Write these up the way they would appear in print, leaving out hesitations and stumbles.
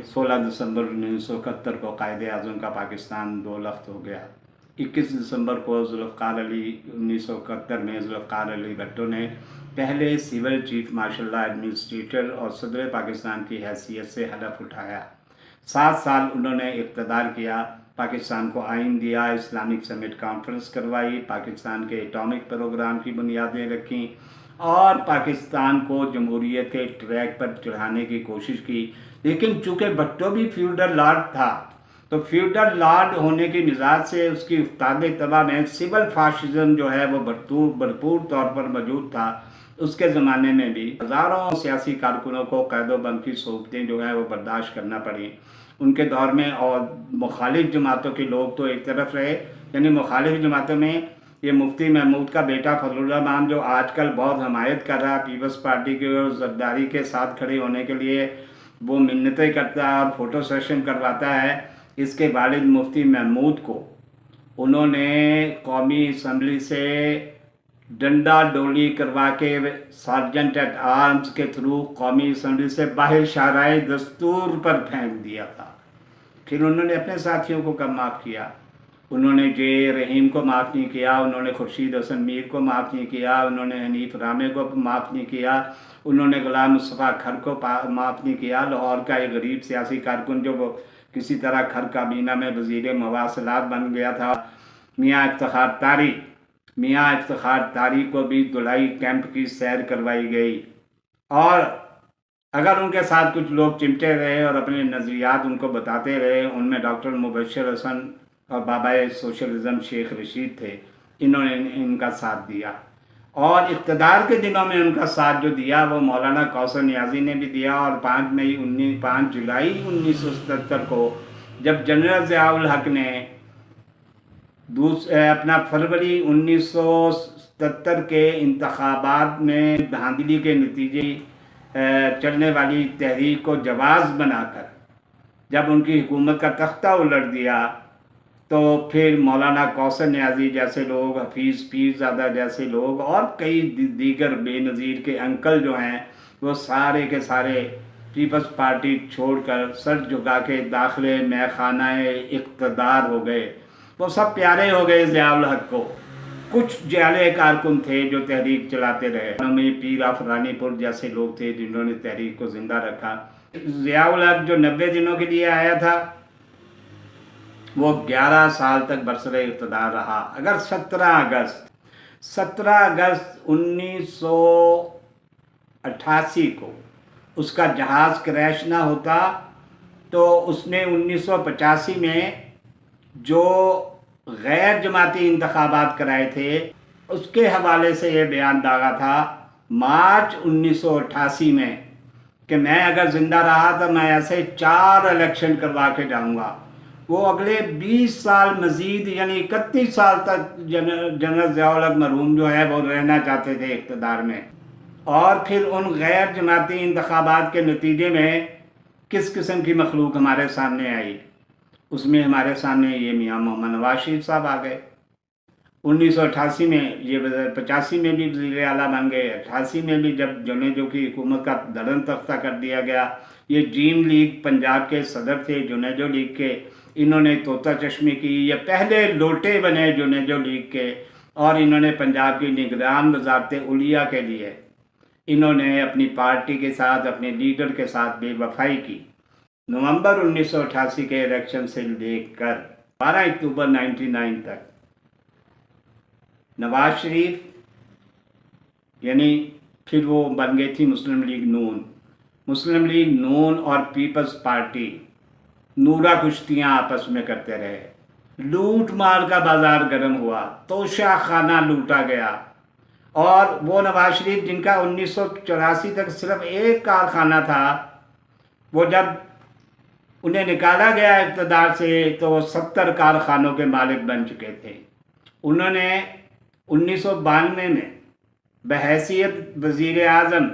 16 दिसंबर 1971 को कायदे आज़म का पाकिस्तान दो लख्त हो गया। 21 दिसंबर को ज़ुल्फ़िकार अली 1971 में ज़ुल्फ़िकार अली भुट्टो ने पहले सिविल चीफ मार्शल एडमिनिस्ट्रेटर और सदर पाकिस्तान की हैसियत से हलफ उठाया। 7 साल उन्होंने इक़्तिदार किया, पाकिस्तान को आइन दिया, इस्लामिक समिट कॉन्फ्रेंस करवाई, पाकिस्तान के एटॉमिक प्रोग्राम की बुनियादें रखीं और पाकिस्तान को जमहूरियत के ट्रैक पर चढ़ाने की कोशिश की। लेकिन चूँकि भुट्टो भी फ्यूडल लॉर्ड था, तो फ्यूडल लॉर्ड होने की मिजाज से उसकी उस्ताद तबा में सिविल फाशिज्म जो है वो भरपूर तौर पर मौजूद था। उसके ज़माने में भी हज़ारों सियासी कारकुनों को कैदोबंद की सोबतें जो हैं वो बर्दाश्त करना पड़ी उनके दौर में। और मुखालिफ जमातों के लोग तो एक तरफ रहे, यानी मुखालिफ जमातों में ये मुफ्ती महमूद का बेटा फजलुर्रहमान जो आजकल बहुत हमायत कर रहा है पीपल्स पार्टी के और जरदारी के साथ खड़े होने के लिए, वो मिन्नतें करता है और फ़ोटो सेशन करवाता है। इसके वालिद मुफ्ती महमूद को उन्होंने कौमी असम्बली से डंडा डोली करवा के सार्जेंट एट आर्म्स के थ्रू कौमी असम्बली से बाहर शाराए दस्तूर पर फेंक दिया था। फिर उन्होंने अपने साथियों को कब माफ़ किया? उन्होंने जे रहीम को माफ़ नहीं किया, उन्होंने खुर्शीद हसन मीर को माफ़ नहीं किया, उन्होंने हनीफ रामे को माफ़ नहीं किया, उन्होंने गुलाम मुस्तफ़ा खर को माफ़ नहीं किया। लाहौर का एक गरीब सियासी कारकुन जो वो किसी तरह खर काबीना में वज़ीर मवासलात बन गया था, मियाँ इफ्तिखार तारी को भी धुलाई कैंप की सैर करवाई गई। और अगर उनके साथ कुछ लोग चिमटे रहे और अपने नज़रियात उनको बताते रहे, उनमें डॉक्टर मुबशर हसन और बाबाए सोशलिज़म शेख रशीद थे। इन्होंने इनका साथ दिया और इक़्तिदार के दिनों में उनका साथ जो दिया वो मौलाना कौसर नियाज़ी ने भी दिया। और 5 जुलाई 1977 को जब जनरल ज़ियाउल हक ने अपना फरवरी 1977 के इंतखाबात में धांधली के नतीजे चलने वाली तहरीक को जवाज़ बनाकर जब उनकी हुकूमत का तख्ता उलट दिया, तो फिर मौलाना कौसर नियाज़ी जैसे लोग, हफीज़ पीरज़ादा जैसे लोग और कई दीगर बेनज़ीर के अंकल जो हैं वो सारे के सारे पीपल्स पार्टी छोड़कर सर झुका के दाखिले में खानाए इक़्तिदार हो गए। वो सब प्यारे हो गए ज़ियाउल हक को। कुछ जाले कारकुन थे जो तहरीक चलाते रहे, उनमें पीर अफरानीपुर जैसे लोग थे जिन्होंने तहरीक को ज़िंदा रखा। ज़ियाउल हक जो 90 दिनों के लिए आया था वो 11 साल तक बरसरे इक़्तिदार रहा। अगर 17 अगस्त 1988 को उसका जहाज़ क्रैश ना होता तो उसने 1985 में जो गैर जमाती इंतखाबात कराए थे उसके हवाले से ये बयान दागा था मार्च 1988 में कि मैं अगर ज़िंदा रहा तो मैं ऐसे 4 इलेक्शन करवा के जाऊँगा। वो अगले 20 साल मज़ीद यानी 31 साल तक जनरल ज़ियाउल हक मरहूम जो है वो रहना चाहते थे इक़्तिदार में। और फिर उन गैर जमाती इंतखाबात के नतीजे में किस किस्म की मखलूक हमारे सामने आई, उसमें हमारे सामने ये मियाँ मोहम्मद नवाज शरीफ साहब आ गए। 1988 में ये 85 में भी वज़ीर आला बन गए, 88 में भी जब जुनेजो की हुकूमत का दरन तख्ता कर दिया गया। ये ड्रीम लीग पंजाब के सदर थे जुनेजो लीग के, इन्होंने तोता चश्मी की, ये पहले लोटे बने जुनेजो लीग के और इन्होंने पंजाब की निगरान वज़ारत उलिया के लिए इन्होंने अपनी पार्टी के साथ, अपने लीडर के साथ बेवफाई की। नवंबर 1988 के इलेक्शन से लेकर 12 अक्टूबर 1999 तक नवाज शरीफ यानी फिर वो बन गई थी मुस्लिम लीग नून और पीपल्स पार्टी नूरा कुश्तियाँ आपस में करते रहे। लूट मार का बाजार गर्म हुआ, तोशा खाना लूटा गया। और वो नवाज शरीफ जिनका 1984 तक सिर्फ एक कारखाना था, वो जब उन्हें निकाला गया इक़्तिदार से तो वो 70 कारखानों के मालिक बन चुके थे। उन्होंने 1992 में बहैसियत वज़ीर आज़म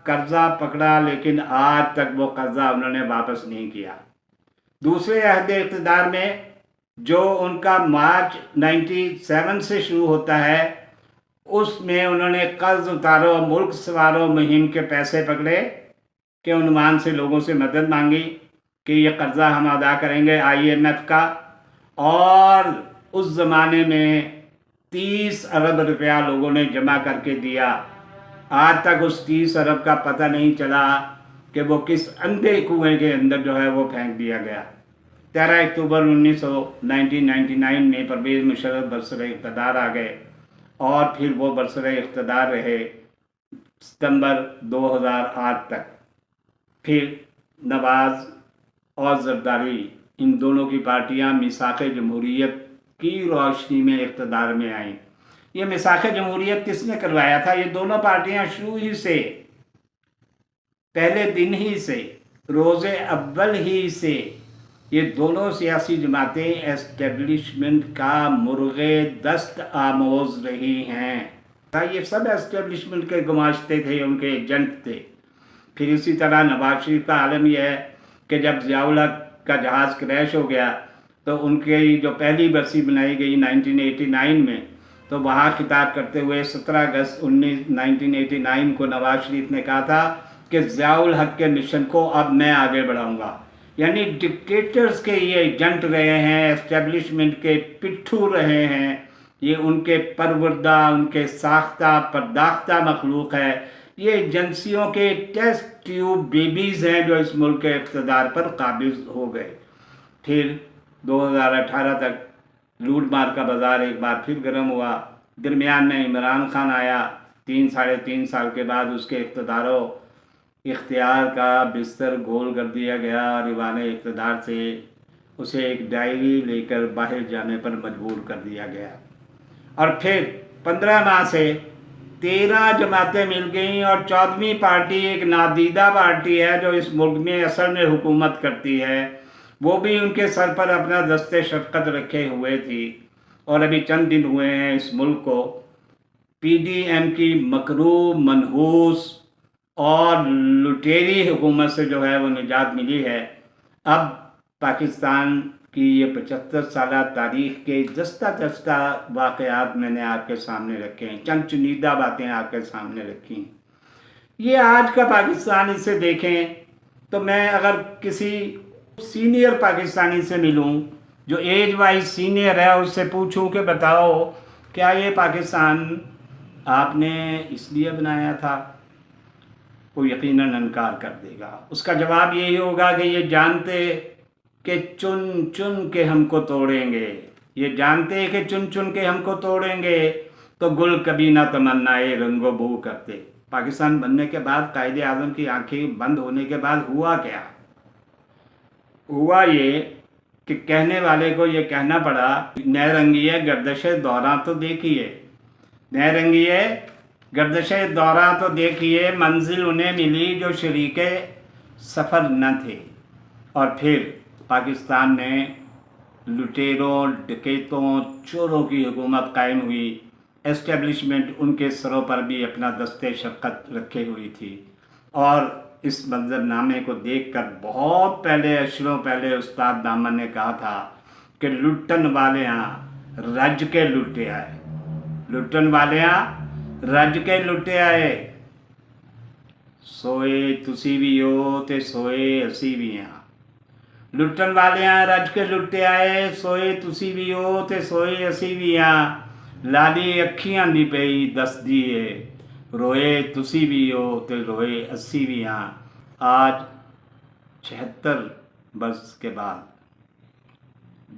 कर्ज़ा पकड़ा, लेकिन आज तक वो कर्ज़ा उन्होंने वापस नहीं किया। दूसरे अहदे इक़्तिदार में जो उनका मार्च 97 से शुरू होता है, उसमें उन्होंने कर्ज़ उतारो मुल्क सवारो मुहिम के पैसे पकड़े के उन्वान से लोगों से मदद मांगी कि ये कर्ज़ा हम अदा करेंगे IMF का, और उस ज़माने में 30 अरब रुपया लोगों ने जमा करके दिया। आज तक उस 30 अरब का पता नहीं चला कि वो किस अंधे कुएं के अंदर जो है वो फेंक दिया गया। 13 अक्टूबर 1999 में परवेज़ मुशर्रफ बरसर इक़्तिदार आ गए और फिर वो बरसर इक़्तिदार रहे सितंबर 2008 तक। फिर नवाज़ और ज़रदारी, इन दोनों की पार्टियां मिसाक़ जमहूरियत की रोशनी में इक़्तिदार में आईं। ये मिसाक़ जमहूरियत किसने करवाया था? ये दोनों पार्टियां शुरू ही से, पहले दिन ही से, रोज़े अव्वल ही से ये दोनों सियासी जमातें एस्टेब्लिशमेंट का मुर्गे दस्त आमोज रही हैं। ये सब एस्टेब्लिशमेंट के गुमाश्ते थे, उनके एजेंट थे। फिर इसी तरह नवाज शरीफ का आलम यह है कि जब ज़ियाउल हक का जहाज़ क्रैश हो गया तो उनकी जो पहली बरसी बनाई गई 1989 में, तो वहाँ खिताब करते हुए 17 अगस्त 1989 को नवाज शरीफ ने कहा था कि ज़ियाउल हक के मिशन को अब मैं आगे बढ़ाऊँगा। यानी डिक्टेटर्स के ये एजेंट रहे हैं, एस्टेब्लिशमेंट के पिट्ठू रहे हैं, ये उनके परवरदा, उनके साख्ता परदाख्ता मखलूक है। ये एजेंसियों के टेस्ट ट्यूब बेबीज़ हैं जो इस मुल्क के इक़्तिदार पर काबिज़ हो गए। फिर 2018 तक लूट मार का बाज़ार एक बार फिर गर्म हुआ। दरमियान में इमरान खान आया, 3 साढ़े 3 साल के बाद उसके इख्तियार का बिस्तर गोल कर दिया गया और ईवान इक़्तिदार से उसे एक डायरी लेकर बाहर जाने पर मजबूर कर दिया गया। और फिर 15 माह से 13 जमातें मिल गईं और 14वीं पार्टी एक नादीदा पार्टी है जो इस मुल्क में असल में हुकूमत करती है, वो भी उनके सर पर अपना दस्ते शफ़क़त रखे हुए थी। और अभी चंद दिन हुए हैं इस मुल्क को PDM की मकरूह, मनहूस और लुटेरी हुकूमत से जो है वो निजात मिली है। अब पाकिस्तान की ये 75 साला तारीख़ के जस्ता वाक़यात मैंने आपके सामने रखे हैं, चंद चुनिंदा बातें आपके सामने रखी हैं। ये आज का पाकिस्तान, इसे देखें तो मैं अगर किसी सीनियर पाकिस्तानी से मिलूं जो एज वाइज सीनियर है, उससे पूछूं कि बताओ क्या ये पाकिस्तान आपने इसलिए बनाया था, वो यकीनन इनकार कर देगा। उसका जवाब यही होगा कि ये जानते कि चुन चुन के हमको तोड़ेंगे, ये जानते कि चुन चुन के हमको तोड़ेंगे, तो गुल कभी ना तमन्नाए रंगो बू करते। पाकिस्तान बनने के बाद कायदे आज़म की आंखें बंद होने के बाद हुआ क्या? हुआ ये कि कहने वाले को ये कहना पड़ा, नए रंगिए गर्दश दौरां तो देखिए, नए रंगिए गर्दश दौरां तो देखिए, मंजिल उन्हें मिली जो शरीके सफ़र न थे। और फिर पाकिस्तान में लुटेरों, डकैतों, चोरों की हुकूमत कायम हुई। एस्टेब्लिशमेंट उनके सरों पर भी अपना दस्ते शफ़क़त रखे हुई थी। और इस मंजरनामे को देखकर बहुत पहले, अशरों पहले उस्ताद दामन ने कहा था कि लुटन वाले यहाँ रज के लुटे आए, लुटन वाले यहाँ रज के लुटे आए। सोए तुसी भी हो ते सोए असी भी हाँ, लुटन वाले यहाँ रज के लुटे आए, सोए तुसी भी हो ते सोए असी भी हाँ, लाली अखियां दी पई दसदी है, रोए तुसी भी हो ते रोए अस्सी भी हाँ। आज 76 बरस के बाद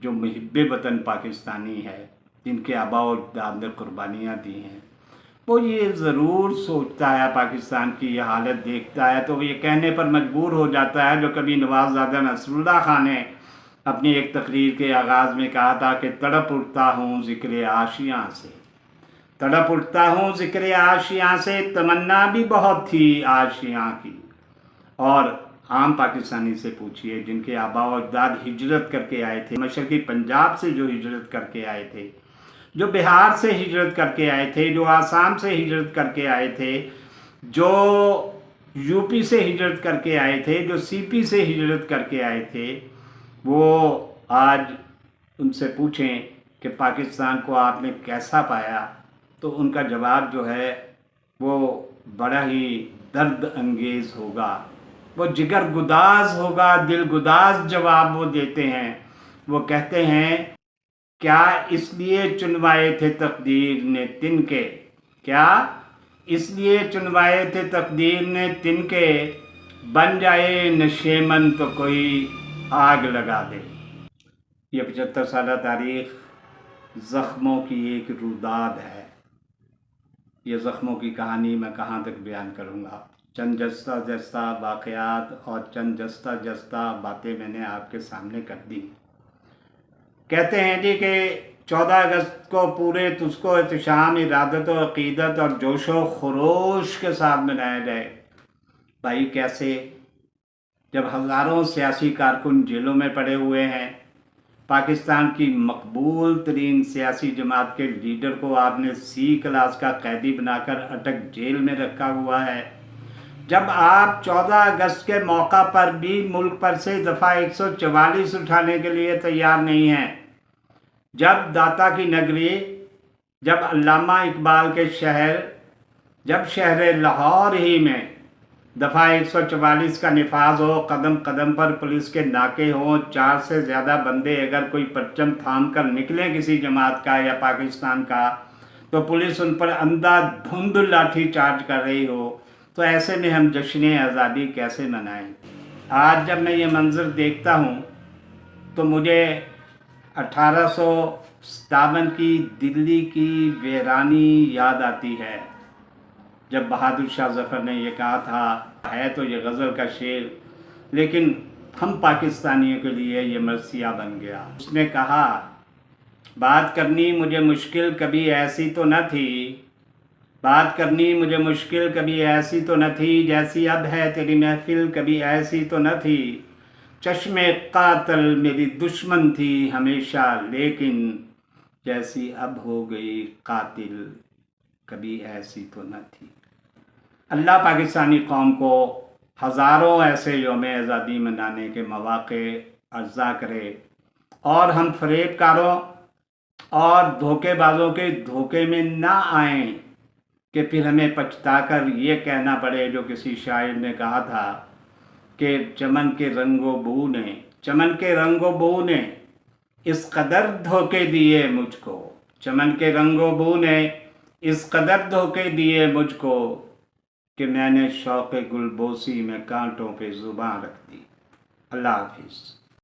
जो मुहिब्बे वतन पाकिस्तानी है, जिनके आबा और अजदाद ने कुर्बानियाँ दी हैं, वो ये ज़रूर सोचता है, पाकिस्तान की यह हालत देखता है तो वो ये कहने पर मजबूर हो जाता है जो कभी नवाज़ादा नसरुल्लाह खान ने अपनी एक तकरीर के आगाज़ में कहा था कि तड़प उठता हूँ ज़िक्र आशियाँ से, तड़प उठता हूँ ज़िक्र आशियाँ से, तमन्ना भी बहुत थी आशियाँ की। और आम पाकिस्तानी से पूछिए जिनके आबा व अजदाद हिजरत करके आए थे, मशरक़ी पंजाब से जो हिजरत करके आए थे, जो बिहार से हिजरत करके आए थे, जो आसाम से हिजरत करके आए थे, जो यूपी से हिजरत करके आए थे, जो सीपी से हिजरत करके आए थे, वो आज उनसे पूछें कि पाकिस्तान को आपने कैसा पाया, तो उनका जवाब जो है वो बड़ा ही दर्द अंगेज़ होगा। وہ جگر گداز ہوگا، دل گداز جواب وہ دیتے ہیں. وہ کہتے ہیں کیا اس لیے چنوائے تھے تقدیر نے تن کے، کیا اس لیے چنوائے تھے تقدیر نے تن کے، بن جائے نشیمن تو کوئی آگ لگا دے. یہ 75 سالہ تاریخ زخموں کی ایک روداد ہے. یہ زخموں کی کہانی میں کہاں تک بیان کروں گا. چند جستہ جستہ واقعات اور چند جستہ جستہ باتیں میں نے آپ کے سامنے کر دی. کہتے ہیں جی کہ 14 اگست کو پورے تجھ کو احتشام، ارادت و عقیدت اور جوش و خروش کے ساتھ منایا جائے. بھائی کیسے؟ جب ہزاروں سیاسی کارکن جیلوں میں پڑے ہوئے ہیں، پاکستان کی مقبول ترین سیاسی جماعت کے لیڈر کو آپ نے سی کلاس کا قیدی بنا کر اٹک جیل میں رکھا ہوا ہے، جب آپ 14 اگست کے موقع پر بھی ملک پر سے دفعہ 144 اٹھانے کے لیے تیار نہیں ہیں، جب داتا کی نگری، جب علامہ اقبال کے شہر، جب شہر لاہور ہی میں دفعہ 144 کا نفاذ ہو، قدم قدم پر پولیس کے ناکے ہوں، 4 سے زیادہ بندے اگر کوئی پرچم تھام کر نکلیں کسی جماعت کا یا پاکستان کا، تو پولیس ان پر اندھا دھند لاٹھی چارج کر رہی ہو، تو ایسے میں ہم جشن آزادی کیسے منائیں؟ آج جب میں یہ منظر دیکھتا ہوں تو مجھے 1857 کی دلی کی ویرانی یاد آتی ہے، جب بہادر شاہ ظفر نے یہ کہا تھا، ہے تو یہ غزل کا شعر لیکن ہم پاکستانیوں کے لیے یہ مرثیہ بن گیا. اس نے کہا بات کرنی مجھے مشکل کبھی ایسی تو نہ تھی، بات کرنی مجھے مشکل کبھی ایسی تو نہ تھی، جیسی اب ہے تیری محفل کبھی ایسی تو نہ تھی. چشم قاتل میری دشمن تھی ہمیشہ لیکن جیسی اب ہو گئی قاتل کبھی ایسی تو نہ تھی. اللہ پاکستانی قوم کو ہزاروں ایسے یوم آزادی منانے کے مواقع عرضہ کرے، اور ہم فریب کاروں اور دھوکے بازوں کے دھوکے میں نہ آئیں کہ پھر ہمیں پچھتا کر یہ کہنا پڑے جو کسی شاعر نے کہا تھا کہ چمن کے رنگ و بو نے، چمن کے رنگ و بو نے اس قدر دھوکے دیے مجھ کو، چمن کے رنگ و بو نے اس قدر دھوکے دیے مجھ کو کہ میں نے شوق گل بوسی میں کانٹوں پہ زباں رکھ دی. اللہ حافظ.